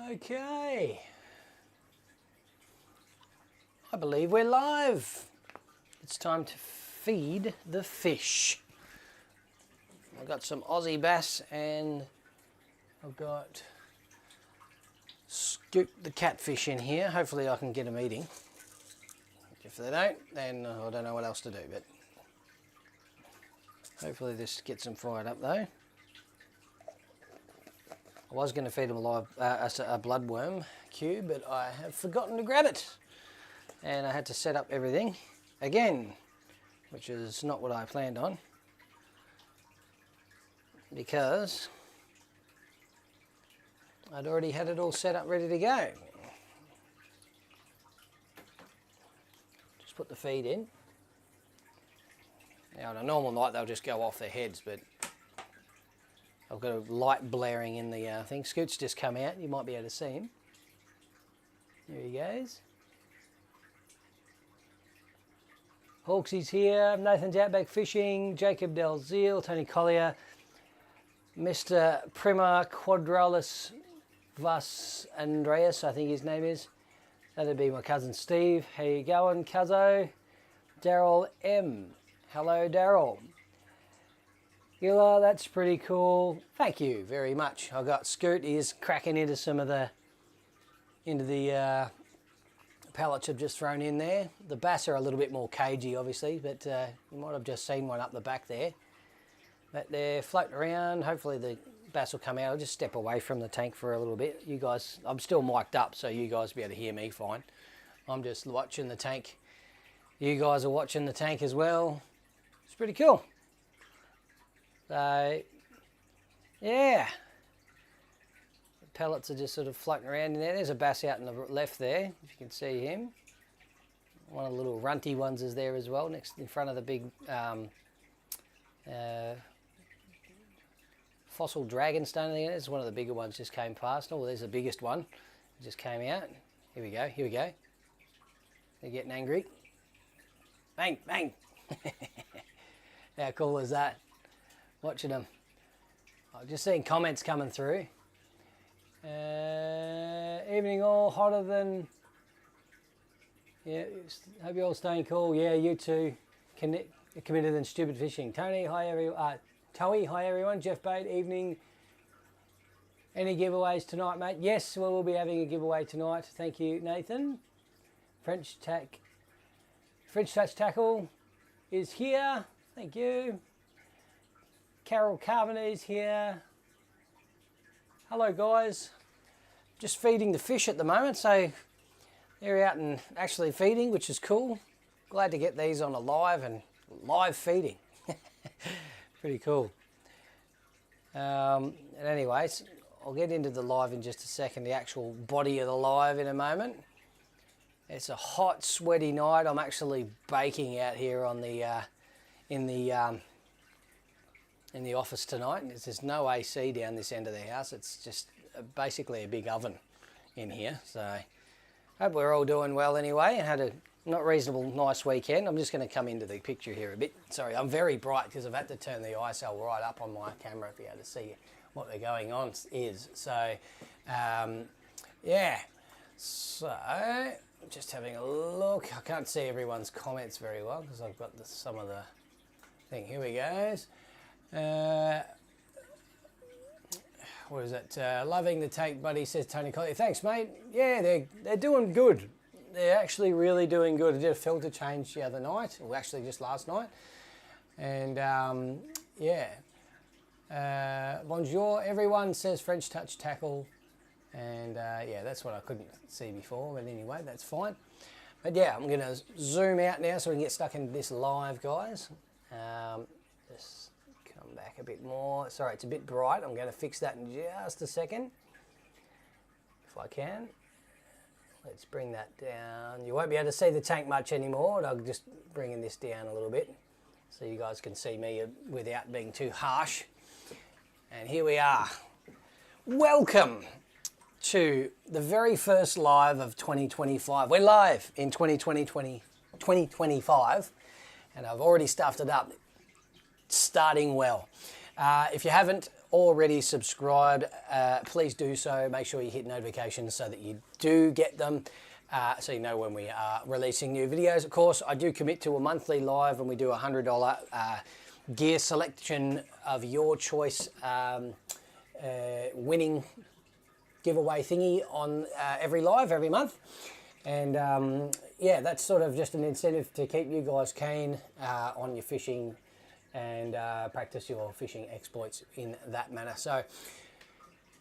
Okay, I believe we're live. It's time to feed the fish. I've got some Aussie bass and I've got Scoot the catfish in here. Hopefully I can get them eating. If they don't, then I don't know what else to do, but hopefully this gets them fired up though. I was going to feed them a bloodworm cube, but I have forgotten to grab it. And I had to set up everything again, which is not what I planned on, because I'd already had it all set up ready to go. Just put the feed in. Now on a normal night they'll just go off their heads, but I've got a light blaring in the thing. Scoot's just come out, you might be able to see him. There he goes. Hawksy's here, Nathan's Outback Fishing, Jacob Delzeal, Tony Collier, Mr. Prima Quadralis Vas Andreas, I think his name is. That'd be my cousin Steve. How you going, cuzzo? Daryl M. Hello, Daryl. Gilla, that's pretty cool. Thank you very much. I got Scoot. He is cracking into some of the pellets I've just thrown in there. The bass are a little bit more cagey, obviously, but you might have just seen one up the back there. But they're floating around. Hopefully the bass will come out. I'll just step away from the tank for a little bit. You guys, I'm still mic'd up, so you guys will be able to hear me fine. I'm just watching the tank. You guys are watching the tank as well. It's pretty cool. So, yeah. The pellets are just sort of floating around in there. There's a bass out in the left there, if you can see him. One of the little runty ones is there as well, next in front of the big fossil dragonstone. There's one of the bigger ones just came past. Oh, there's the biggest one. It just came out. Here we go, here we go. They're getting angry. Bang, bang. How cool is that? Watching them. I've just seen comments coming through. Evening all, hotter than... Yeah, hope you're all staying cool. Yeah, you too. Committed than stupid fishing. Tony, hi everyone. Toey, hi everyone. Jeff Bate, evening. Any giveaways tonight, mate? Yes, well, we'll be having a giveaway tonight. Thank you, Nathan. French Touch Tackle is here. Thank you. Carol Carbonet is here. Hello guys. Just feeding the fish at the moment, so they're out and actually feeding, which is cool. Glad to get these on a live feeding. Pretty cool. And anyways, I'll get into the live in just a second, the actual body of the live in a moment. It's a hot, sweaty night. I'm actually baking out here on the in the office tonight. There's no AC down this end of the house. It's just basically a big oven in here. So hope we're all doing well anyway. I had a not reasonable nice weekend. I'm just going to come into the picture here a bit. Sorry, I'm very bright because I've had to turn the ISO right up on my camera to be able to see what they're going on is. So yeah, so just having a look. I can't see everyone's comments very well because I've got some of the thing. Here we go. What is it? Loving the take, buddy, says Tony Collier. Thanks, mate. Yeah, they're doing good. They're actually really doing good. I did a filter change the other night, or actually just last night. And yeah. Bonjour, everyone, says French Touch Tackle. And yeah, that's what I couldn't see before, but anyway, that's fine. But yeah, I'm going to zoom out now so we can get stuck into this live, guys. Just come back a bit more. Sorry, it's a bit bright. I'm going to fix that in just a second, if I can. Let's bring that down. You won't be able to see the tank much anymore. I'm just bringing this down a little bit so you guys can see me without being too harsh. And here we are. Welcome to the very first live of 2025. We're live in 2025, and I've already stuffed it up, starting well. If you haven't already subscribed, please do so. Make sure you hit notifications so that you do get them, so you know when we are releasing new videos. Of course, I do commit to a monthly live, and we do a $100 gear selection of your choice winning giveaway thingy on every live every month. And yeah, that's sort of just an incentive to keep you guys keen on your fishing and practice your fishing exploits in that manner. So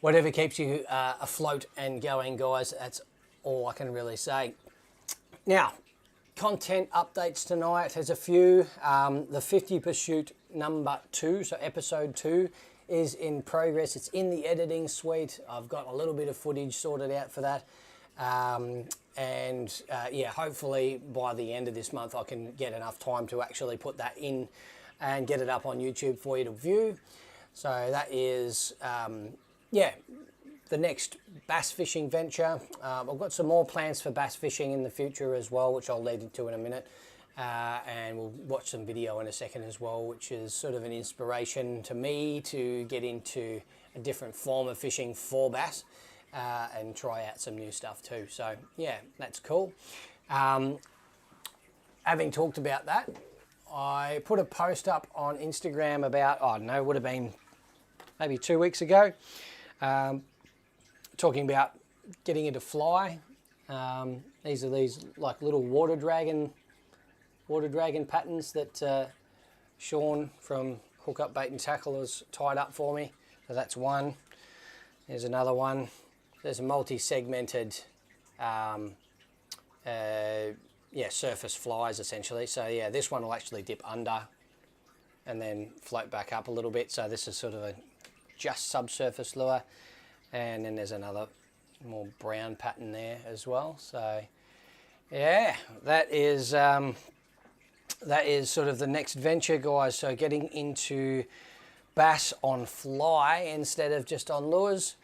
whatever keeps you afloat and going, guys, that's all I can really say. Now, content updates tonight. There's a few. The 50 Pursuit number 2, so episode 2, is in progress. It's in the editing suite. I've got a little bit of footage sorted out for that. Yeah, hopefully by the end of this month I can get enough time to actually put that in and get it up on YouTube for you to view. So that is, yeah, the next bass fishing venture. I've got some more plans for bass fishing in the future as well, which I'll lead into in a minute. And we'll watch some video in a second as well, which is sort of an inspiration to me to get into a different form of fishing for bass. And try out some new stuff too. So yeah, that's cool. Having talked about that, I put a post up on Instagram about, I don't know, would have been maybe 2 weeks ago, talking about getting into fly. These are these like little water dragon patterns that Sean from Hook Up Bait and Tackle has tied up for me. So that's one. There's another one. There's a multi-segmented, yeah, surface flies essentially. So yeah, this one will actually dip under and then float back up a little bit. So this is sort of a just subsurface lure. And then there's another more brown pattern there as well. So yeah, that is sort of the next venture, guys. So getting into bass on fly instead of just on lures.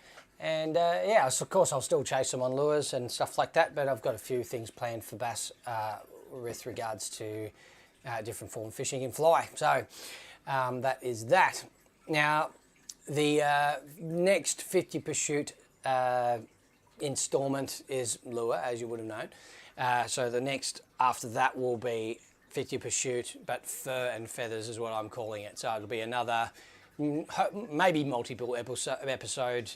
And yeah, of course I'll still chase them on lures and stuff like that, but I've got a few things planned for bass with regards to different form of fishing in fly. So that is that. Now, the next 50 Pursuit installment is lure, as you would have known. So the next after that will be 50 Pursuit, but fur and feathers is what I'm calling it. So it'll be another maybe multiple episode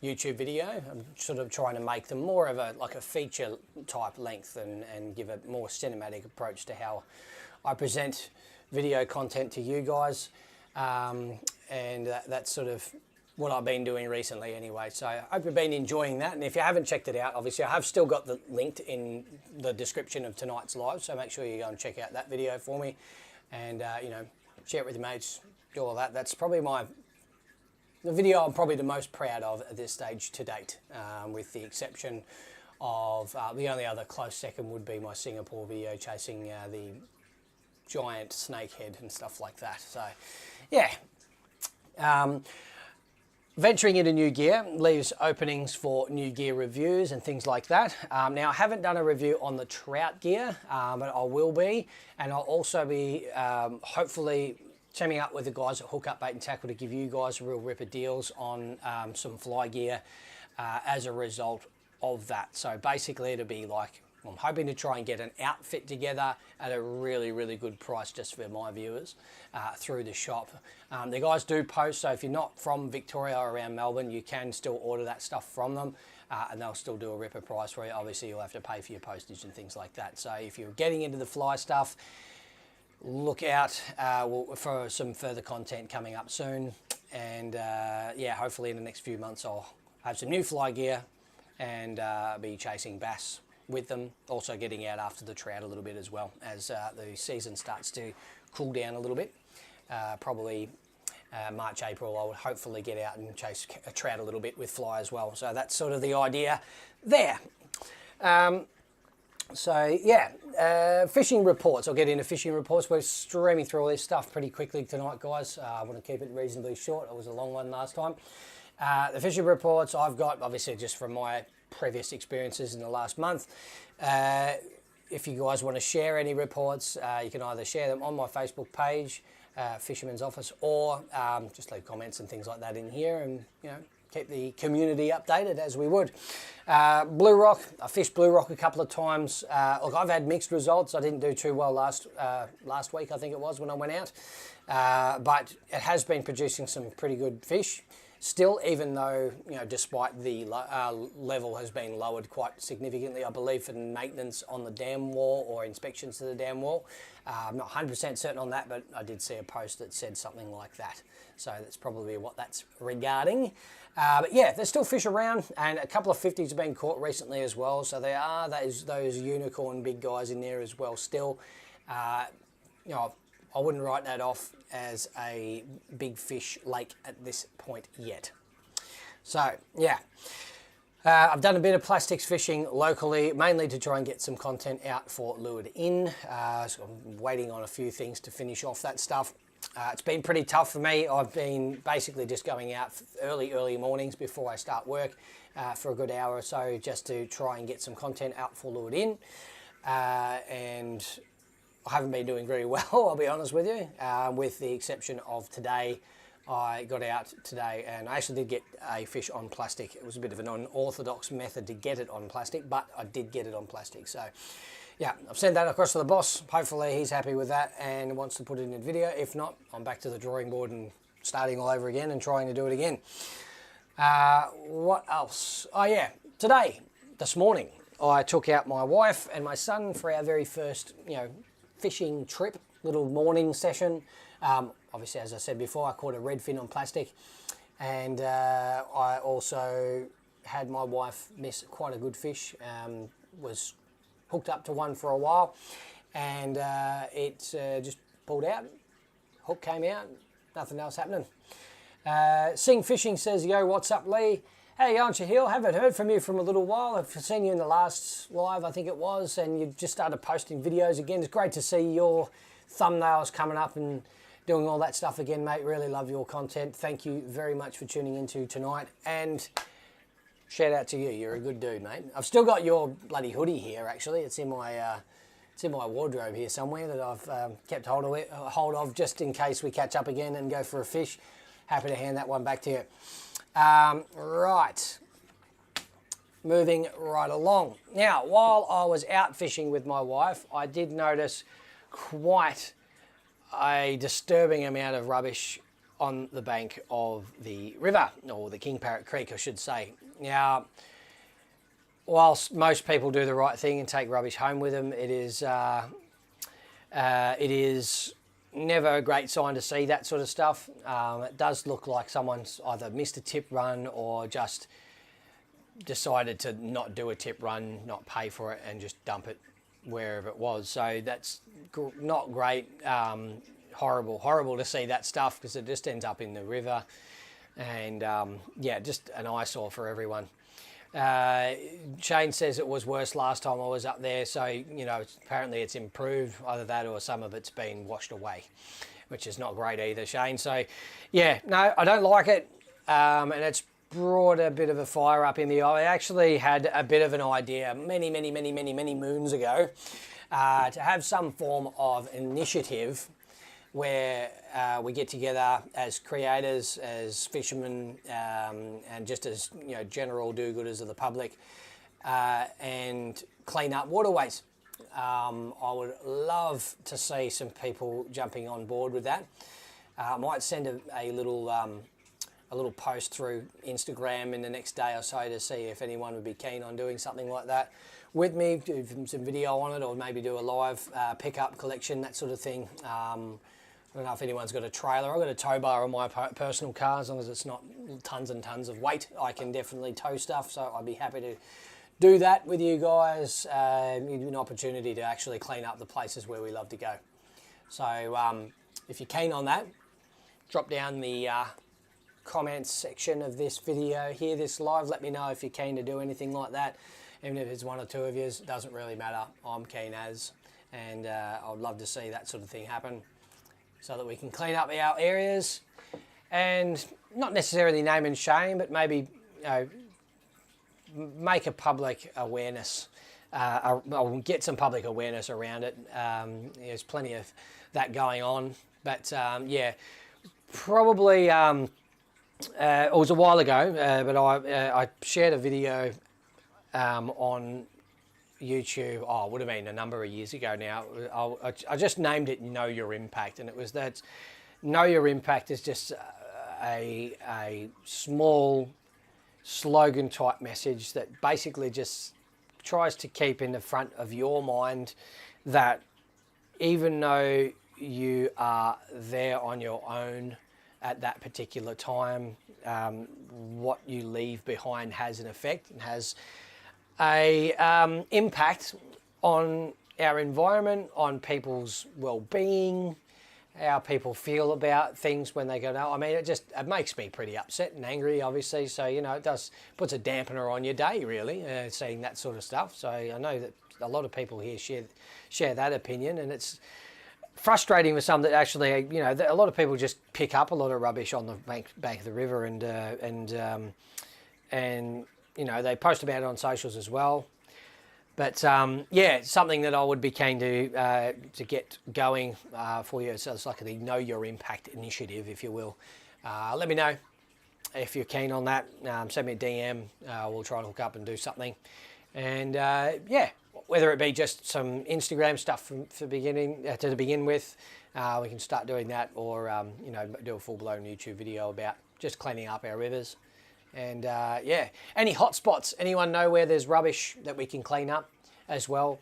YouTube video. I'm sort of trying to make them more of a like a feature type length and give a more cinematic approach to how I present video content to you guys, and that's sort of what I've been doing recently anyway. So I hope you've been enjoying that, and if you haven't checked it out, obviously I have still got the linked in the description of tonight's live, so make sure you go and check out that video for me, and you know, share it with your mates, do all that. That's probably the video I'm probably the most proud of at this stage to date, with the exception of the only other close second would be my Singapore video chasing the giant snakehead and stuff like that. So yeah, venturing into new gear leaves openings for new gear reviews and things like that. Now, I haven't done a review on the trout gear, but I will be, and I'll also be hopefully teaming up with the guys at Hook Up Bait and Tackle to give you guys real ripper deals on some fly gear as a result of that. So basically it'll be like, I'm hoping to try and get an outfit together at a really, really good price just for my viewers through the shop. The guys do post, so if you're not from Victoria or around Melbourne, you can still order that stuff from them, and they'll still do a ripper price for you. Obviously, you'll have to pay for your postage and things like that. So if you're getting into the fly stuff, look out for some further content coming up soon. And yeah, hopefully in the next few months I'll have some new fly gear and be chasing bass with them, also getting out after the trout a little bit as well as the season starts to cool down a little bit. Probably March, April, I would hopefully get out and chase a trout a little bit with fly as well. So that's sort of the idea there. So yeah, fishing reports. I'll get into fishing reports. We're streaming through all this stuff pretty quickly tonight, guys. I want to keep it reasonably short. It was a long one last time. The fishing reports I've got, obviously just from my previous experiences in the last month. If you guys want to share any reports, you can either share them on my Facebook page, Fisherman's Office, or just leave comments and things like that in here, and keep the community updated as we would. Blue rock, I fished blue rock a couple of times. Look, I've had mixed results. I didn't do too well last week, I think it was, when I went out, but it has been producing some pretty good fish still, even though, despite the level has been lowered quite significantly, I believe, for maintenance on the dam wall or inspections to the dam wall. I'm not 100% certain on that, but I did see a post that said something like that. So that's probably what that's regarding. But yeah, there's still fish around, and a couple of 50s have been caught recently as well. So there are those unicorn big guys in there as well still. I wouldn't write that off as a big fish lake at this point yet. So yeah, I've done a bit of plastics fishing locally, mainly to try and get some content out for Lured In. So I'm waiting on a few things to finish off that stuff. It's been pretty tough for me. I've been basically just going out early mornings before I start work for a good hour or so, just to try and get some content out for Lured In. And I haven't been doing very well, I'll be honest with you, with the exception of today. I got out today and I actually did get a fish on plastic. It was a bit of an unorthodox method to get it on plastic, but I did get it on plastic. So yeah, I've sent that across to the boss. Hopefully he's happy with that and wants to put it in a video. If not, I'm back to the drawing board and starting all over again and trying to do it again. What else? Oh yeah, this morning, I took out my wife and my son for our very first, fishing trip, little morning session. Obviously, as I said before, I caught a redfin on plastic, and I also had my wife miss quite a good fish. Was hooked up to one for a while, and it just pulled out. Hook came out, nothing else happening. Sing Fishing says, yo, what's up, Lee? Hey, aren't you here? Haven't heard from you from a little while. I've seen you in the last live, I think it was, and you just started posting videos again. It's great to see your thumbnails coming up and doing all that stuff again, mate. Really love your content. Thank you very much for tuning into tonight, and shout out to you. You're a good dude, mate. I've still got your bloody hoodie here, actually. It's in my wardrobe here somewhere that I've kept hold of just in case we catch up again and go for a fish. Happy to hand that one back to you. Right, moving right along. Now, while I was out fishing with my wife, I did notice quite a disturbing amount of rubbish on the bank of the river, or the King Parrot Creek, I should say. Now, whilst most people do the right thing and take rubbish home with them, it is never a great sign to see that sort of stuff. It does look like someone's either missed a tip run or just decided to not do a tip run, not pay for it, and just dump it wherever it was. So that's not great. Horrible to see that stuff, because it just ends up in the river, and yeah, just an eyesore for everyone. Shane says it was worse last time I was up there, so apparently it's improved. Either that or some of it's been washed away, which is not great either, Shane. So yeah, no, I don't like it, and it's brought a bit of a fire up in me. I actually had a bit of an idea many moons ago to have some form of initiative where we get together as creators, as fishermen, and just as general do-gooders of the public, and clean up waterways. I would love to see some people jumping on board with that. I might send a little post through Instagram in the next day or so to see if anyone would be keen on doing something like that with me, do some video on it, or maybe do a live pickup collection, that sort of thing. I don't know if anyone's got a trailer. I've got a tow bar on my personal car. As long as it's not tons and tons of weight, I can definitely tow stuff. So I'd be happy to do that with you guys. An opportunity to actually clean up the places where we love to go. So if you're keen on that, drop down the comments section of this video here, this live. Let me know if you're keen to do anything like that. Even if it's one or two of you, it doesn't really matter. I'm keen as, and I'd love to see that sort of thing happen, so that we can clean up our areas, and not necessarily name and shame, but maybe make a public awareness, or get some public awareness around it. There's plenty of that going on But yeah, probably it was a while ago, but I shared a video on YouTube. Oh, it would have been a number of years ago now. I just named it "Know Your Impact," and it was that "Know Your Impact" is just a small slogan type message that basically just tries to keep in the front of your mind that even though you are there on your own at that particular time, what you leave behind has an effect and has a impact on our environment, on people's well-being, how people feel about things when they go, no, I mean, it makes me pretty upset and angry, obviously. So, you know, puts a dampener on your day, really, seeing that sort of stuff. So I know that a lot of people here share that opinion, and it's frustrating with some that actually, you know, a lot of people just pick up a lot of rubbish on the bank of the river, and you know, they post about it on socials as well. But yeah, something that I would be keen to get going for you. So it's like the Know Your Impact initiative, if you will. Let me know if you're keen on that. Send me a DM. We'll try and hook up and do something. And yeah, whether it be just some Instagram stuff to begin with, we can start doing that, or you know, do a full-blown YouTube video about just cleaning up our rivers. And yeah, any hot spots? Anyone know where there's rubbish that we can clean up as well?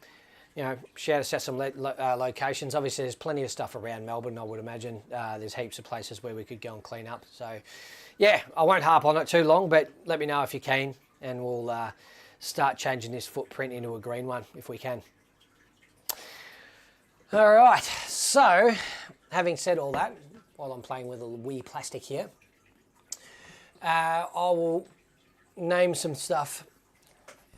You know, shout us out some locations. Obviously, there's plenty of stuff around Melbourne, I would imagine. There's heaps of places where we could go and clean up. So yeah, I won't harp on it too long, but let me know if you can, and we'll start changing this footprint into a green one if we can. All right, so having said all that, while I'm playing with a wee plastic here, I will name some stuff.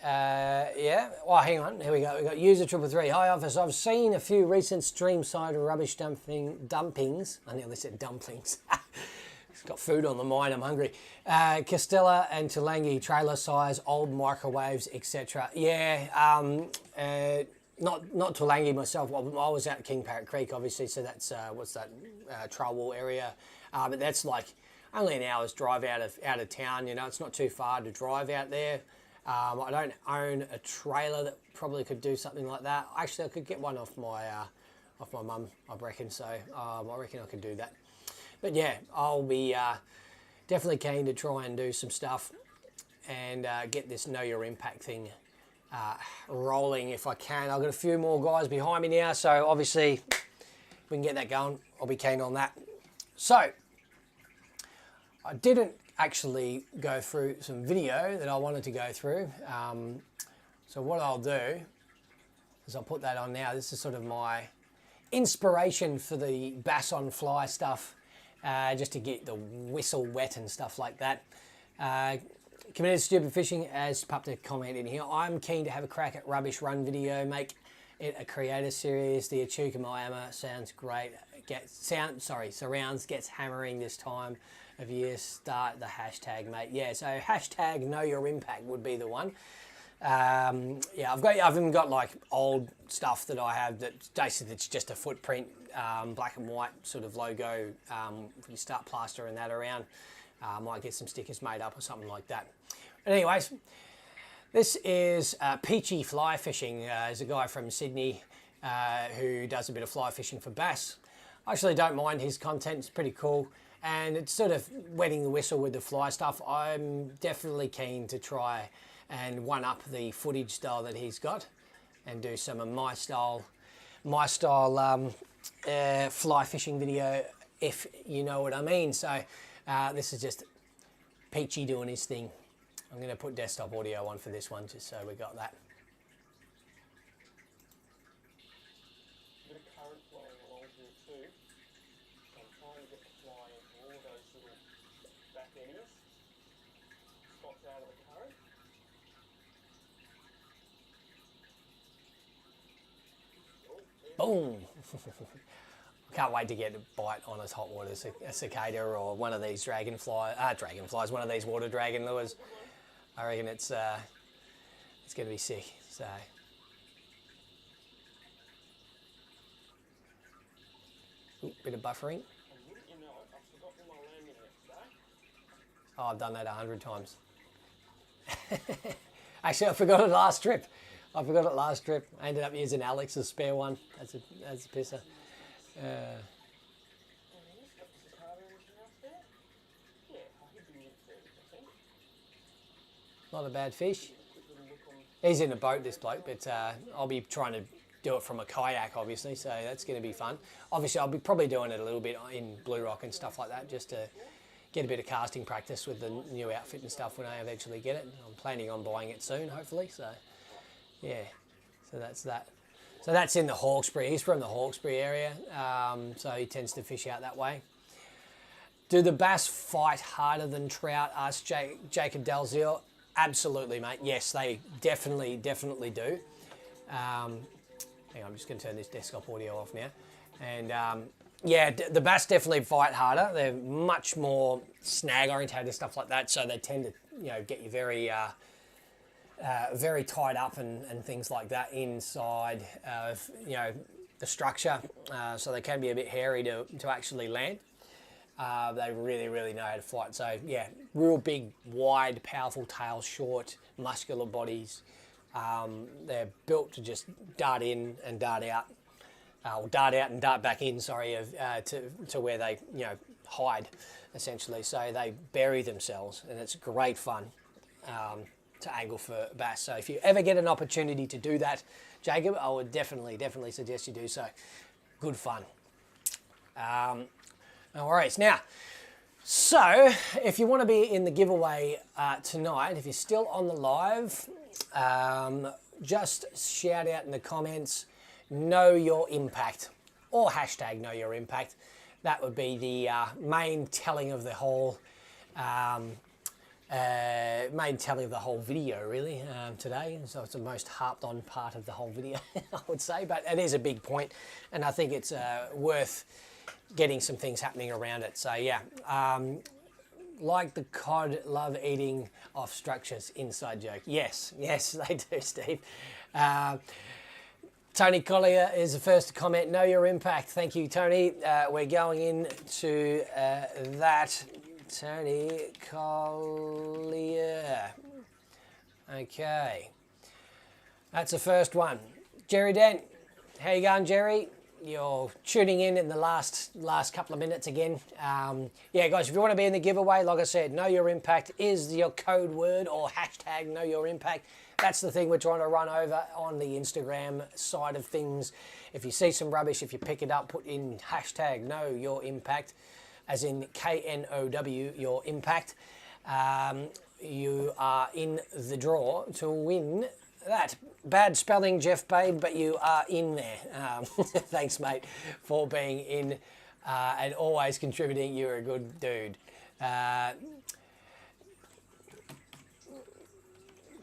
Yeah, well, hang on, here we go. We've got user 333. Hi, office. I've seen a few recent stream side rubbish dumpings. I nearly said dumplings. It's got food on the mind, I'm hungry. Castella and Tulangi trailer size, old microwaves, etc. Yeah, not Tulangi myself. Well, I was out at King Parrot Creek, obviously, so that's, what's that, Trowell area. But that's like only an hour's drive out of town, you know, it's not too far to drive out there. I don't own a trailer that probably could do something like that. Actually, I could get one off my mum, I reckon, so I reckon I could do that. But yeah, I'll be definitely keen to try and do some stuff and get this Know Your Impact thing rolling if I can. I've got a few more guys behind me now, so obviously if we can get that going, I'll be keen on that. So I didn't actually go through some video that I wanted to go through. So what I'll do is I'll put that on now. This is sort of my inspiration for the bass on fly stuff, just to get the whistle wet and stuff like that. Committed Stupid Fishing has popped a comment in here. I'm keen to have a crack at Rubbish Run video, make it a creator series. The Echuca Miami sounds great. Surrounds gets hammering this time of year. Start the hashtag, mate. Yeah, so hashtag Know Your Impact would be the one. Yeah, I've even got like old stuff that I have that basically it's just a footprint, black and white sort of logo. If you start plastering that around, might get some stickers made up or something like that. But anyways, this is Peachy Fly Fishing. There's a guy from Sydney who does a bit of fly fishing for bass. I actually don't mind his content, it's pretty cool. And it's sort of wetting the whistle with the fly stuff. I'm definitely keen to try and one up the footage style that he's got and do some of my style fly fishing video, if you know what I mean. So this is just Peachy doing his thing. I'm going to put desktop audio on for this one just so we got that. Boom! Can't wait to get a bite on his hot water, a cicada or one of these dragonflies, one of these water dragon lures. I reckon it's going to be sick. So. Ooh, bit of buffering. Oh, I've done that 100 times. Actually, I forgot it last trip. I ended up using Alex's spare one. That's a pisser. Not a bad fish. He's in a boat, this bloke, but I'll be trying to do it from a kayak, obviously, so that's going to be fun. Obviously, I'll be probably doing it a little bit in Blue Rock and stuff like that, just to get a bit of casting practice with the new outfit and stuff when I eventually get it. I'm planning on buying it soon, hopefully, so yeah. So that's that. So that's in the Hawkesbury. He's from the Hawkesbury area, so he tends to fish out that way. Do the bass fight harder than trout? Asked Jacob Dalziel. Absolutely, mate. Yes, they definitely do. Hang on, I'm just going to turn this desktop audio off now. And yeah, the bass definitely fight harder. They're much more snag orientated, stuff like that. So they tend to, get you very, very tied up and things like that inside of, the structure. So they can be a bit hairy to actually land. They really know how to fight. So yeah, real big, wide, powerful tails, short, muscular bodies. They're built to just dart in and dart out, or dart out and dart back in. Sorry, to where they hide, essentially. So they bury themselves, and it's great fun to angle for bass. So if you ever get an opportunity to do that, Jacob, I would definitely suggest you do so. Good fun. No worries. Now, so if you want to be in the giveaway tonight, if you're still on the live, just shout out in the comments, know your impact, or hashtag know your impact. That would be the main telling of the whole video, really, today. So it's the most harped on part of the whole video, I would say, but it is a big point, and I think it's worth getting some things happening around it. So yeah, like the cod, love eating off structures. Inside joke. Yes, they do, Steve. Tony Collier is the first to comment. Know your impact. Thank you, Tony. We're going into that. Tony Collier. Okay, that's the first one. Jerry Dent, how you going, Jerry? You're tuning in the last couple of minutes again. Yeah, guys, if you want to be in the giveaway, like I said, know your impact is your code word, or hashtag know your impact. That's the thing we're trying to run over on the Instagram side of things. If you see some rubbish, if you pick it up, put in hashtag know your impact, as in KNOW, your impact. You are in the draw to win that. Bad spelling, Jeff Babe, but you are in there. Thanks, mate, for being in and always contributing. You're a good dude.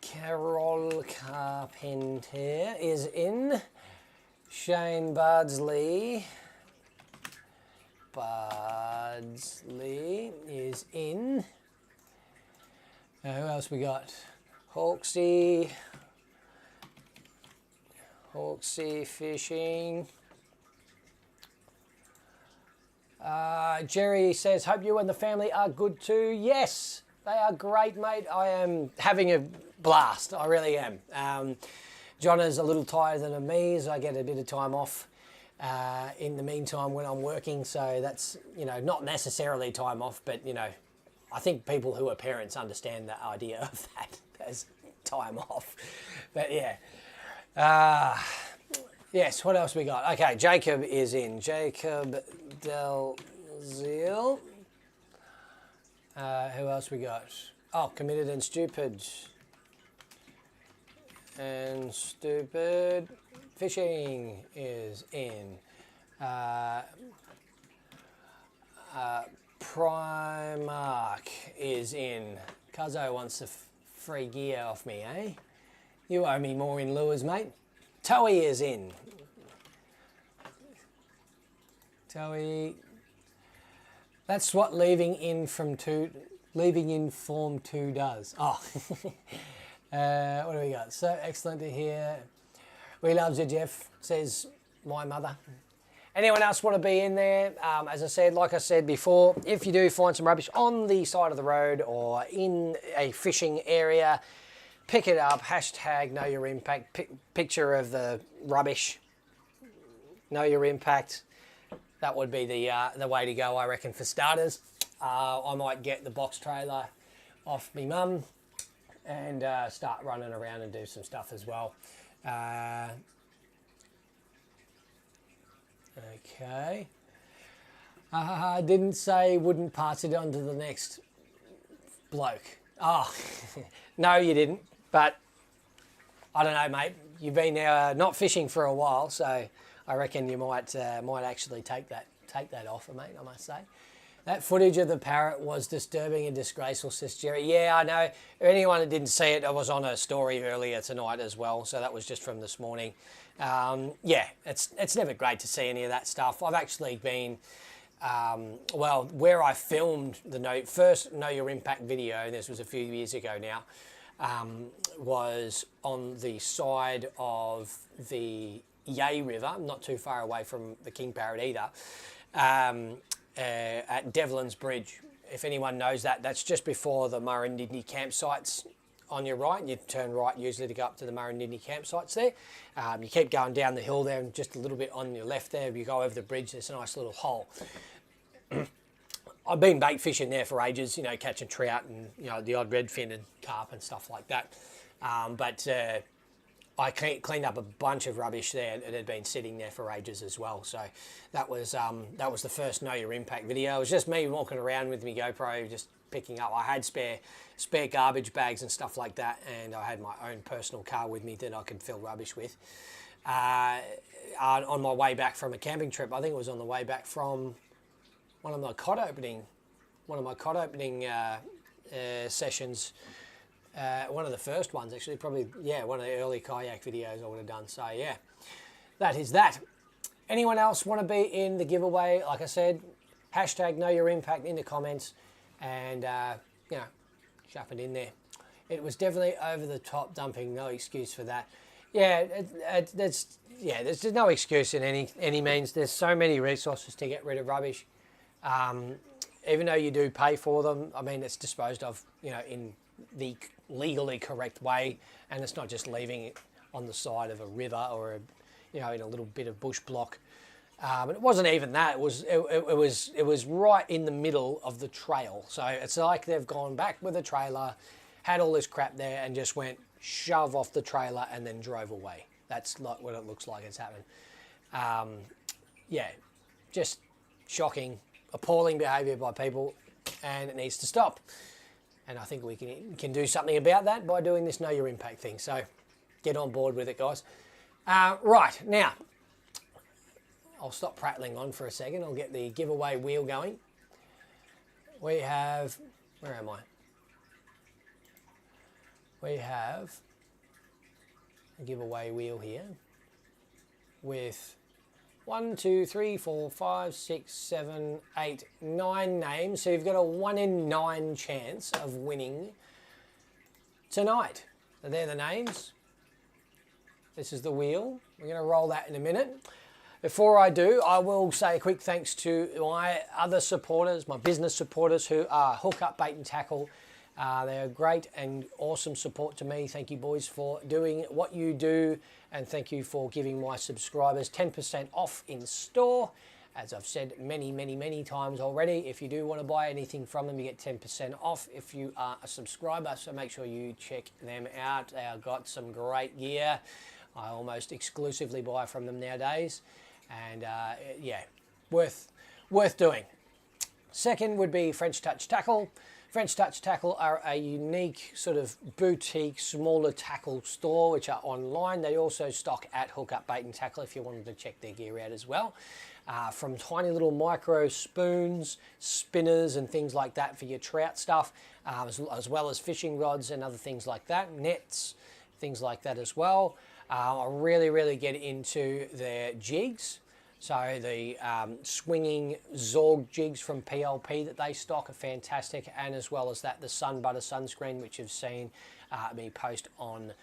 Carol Carpenter is in. Shane Bardsley is in. Who else we got? Hawksy Fishing. Jerry says, hope you and the family are good too. Yes, they are great, mate. I am having a blast. I really am. John is a little tired than me, so I get a bit of time off in the meantime when I'm working. So that's, not necessarily time off, but, I think people who are parents understand the idea of that as time off. But yeah. Yes, what else we got? Okay, Jacob is in. Jacob Delzeal. Who else we got? Oh, Committed and Stupid. And Stupid Fishing is in. Primark is in. Cuzzo wants the free gear off me, eh? You owe me more in lures, mate. Toey is in. Toey. That's what leaving in Form 2 does. Oh. What do we got? So excellent to hear. We loves you, Jeff, says my mother. Anyone else want to be in there? As I said, like I said before, if you do find some rubbish on the side of the road or in a fishing area, pick it up, hashtag know your impact, picture of the rubbish, know your impact. That would be the way to go, I reckon, for starters. I might get the box trailer off me mum and start running around and do some stuff as well. Okay. I didn't say wouldn't pass it on to the next bloke. Oh, no, you didn't. But I don't know, mate. You've been not fishing for a while, so I reckon you might actually take that offer, mate. I must say. That footage of the parrot was disturbing and disgraceful, says Jerry. Yeah, I know. Anyone that didn't see it, I was on a story earlier tonight as well, so that was just from this morning. Yeah, it's never great to see any of that stuff. I've actually been, well, where I filmed the first Know Your Impact video, this was a few years ago now, was on the side of the Yea River, not too far away from the King Parrot either, at Devlin's Bridge. If anyone knows that, that's just before the Murrindidney campsites on your right. You turn right usually to go up to the Murrindidney campsites there. You keep going down the hill there and just a little bit on your left there, you go over the bridge, there's a nice little hole. I've been bait fishing there for ages, you know, catching trout and, you know, the odd redfin and carp and stuff like that. But I cleaned up a bunch of rubbish there that had been sitting there for ages as well. So that was the first Know Your Impact video. It was just me walking around with my GoPro, just picking up. I had spare garbage bags and stuff like that, and I had my own personal car with me that I could fill rubbish with. On my way back from a camping trip, I think it was on the way back from one of my cod opening sessions. One of the first ones, actually, probably, yeah, one of the early kayak videos I would have done. So, yeah, that is that. Anyone else want to be in the giveaway? Like I said, hashtag Know Your Impact in the comments and, you know, shove it in there. It was definitely over the top dumping, no excuse for that. Yeah, there's no excuse in any means. There's so many resources to get rid of rubbish. Even though you do pay for them, I mean, it's disposed of, you know, in the legally correct way, and it's not just leaving it on the side of a river or you know, in a little bit of bush block. But it wasn't even that. It was right in the middle of the trail. So it's like they've gone back with a trailer, had all this crap there, and just went shove off the trailer and then drove away. That's like what it looks like it's happened. Yeah, just shocking, appalling behaviour by people, and it needs to stop. And I think we can do something about that by doing this Know Your Impact thing. So get on board with it, guys. Right, now, I'll stop prattling on for a second. I'll get the giveaway wheel going. We have, where am I? We have a giveaway wheel here with 1, 2, 3, 4, 5, 6, 7, 8, 9 names. So you've got a 1 in 9 chance of winning tonight. So they're the names. This is the wheel. We're going to roll that in a minute. Before I do, I will say a quick thanks to my other supporters, my business supporters who are Hook Up Bait and Tackle. They're a great and awesome support to me. Thank you, boys, for doing what you do, and thank you for giving my subscribers 10% off in store. As I've said many, many, many times already, if you do want to buy anything from them, you get 10% off if you are a subscriber, so make sure you check them out. They have got some great gear. I almost exclusively buy from them nowadays, and yeah, worth doing. Second would be French Touch Tackle. French Touch Tackle are a unique sort of boutique, smaller tackle store which are online. They also stock at Hook Up Bait and Tackle if you wanted to check their gear out as well. From tiny little micro spoons, spinners and things like that for your trout stuff, as well as fishing rods and other things like that, nets, things like that as well. I really get into their jigs. So the swinging Zorg jigs from PLP that they stock are fantastic, and as well as that, the Sun Butter sunscreen, which you've seen me post on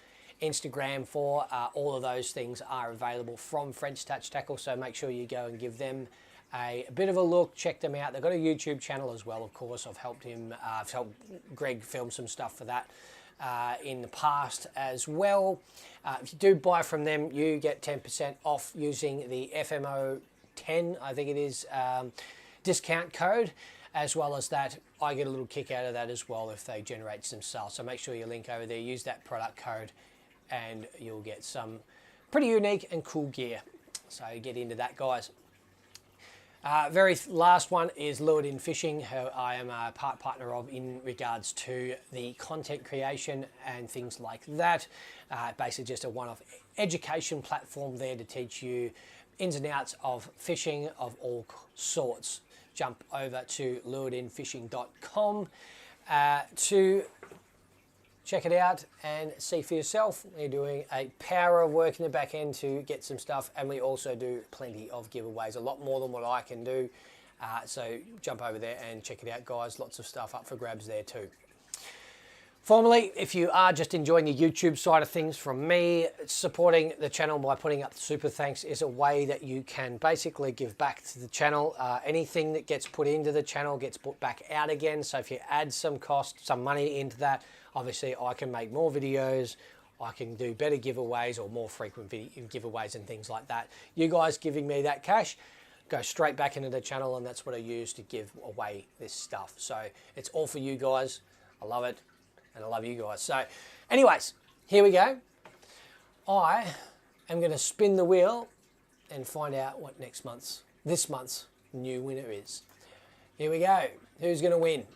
Instagram for. All of those things are available from French Touch Tackle, so make sure you go and give them a bit of a look, check them out. They've got a YouTube channel as well, of course. I've helped Greg film some stuff for that in the past as well. If you do buy from them, you get 10% off using the FMO10, I think it is, discount code. As well as that, I get a little kick out of that as well if they generate some sales. So make sure you link over there, use that product code, and you'll get some pretty unique and cool gear. So get into that, guys. Very last one is Lured In Fishing, who I am a partner of in regards to the content creation and things like that. Basically just a one-off education platform there to teach you ins and outs of fishing of all sorts. Jump over to luredinfishing.com to check it out and see for yourself. We're doing a power of work in the back end to get some stuff, and we also do plenty of giveaways, a lot more than what I can do. So jump over there and check it out, guys. Lots of stuff up for grabs there too. Finally, if you are just enjoying the YouTube side of things from me, supporting the channel by putting up the super thanks is a way that you can basically give back to the channel. Anything that gets put into the channel gets put back out again. So if you add some cost, some money into that, obviously I can make more videos, I can do better giveaways or more frequent giveaways and things like that. You guys giving me that cash go straight back into the channel, and that's what I use to give away this stuff. So it's all for you guys. I love it. And I love you guys. So anyways, here we go. I am going to spin the wheel and find out what this month's new winner is. Here we go. Who's going to win?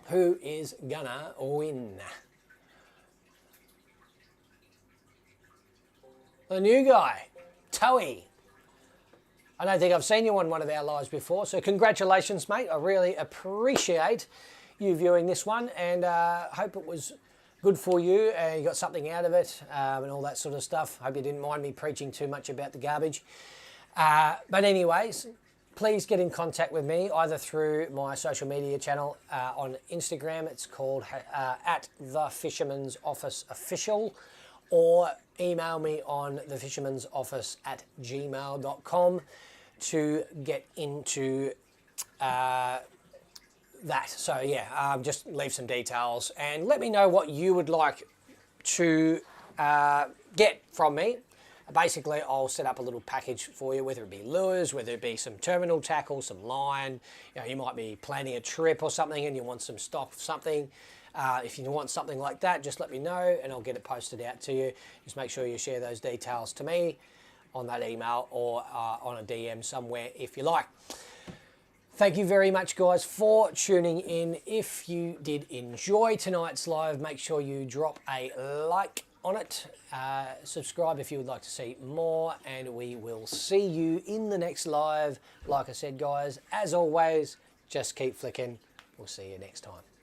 Who is gonna win? The new guy, Toey. I don't think I've seen you on one of our lives before, so congratulations, mate. I really appreciate you viewing this one, and hope it was good for you and you got something out of it, and all that sort of stuff. Hope you didn't mind me preaching too much about the garbage. But anyways, please get in contact with me either through my social media channel on Instagram. It's called at The Fisherman's Office Official, or email me on thefishermansoffice@gmail.com to get into that. So yeah, just leave some details and let me know what you would like to get from me. Basically, I'll set up a little package for you, whether it be lures, whether it be some terminal tackle, some line. You know, you might be planning a trip or something and you want some stock of something. If you want something like that, just let me know and I'll get it posted out to you. Just make sure you share those details to me on that email or on a DM somewhere if you like. Thank you very much, guys, for tuning in. If you did enjoy tonight's live, make sure you drop a like on it. Subscribe if you would like to see more, and we will see you in the next live. Like I said, guys, as always, just keep flicking. We'll see you next time.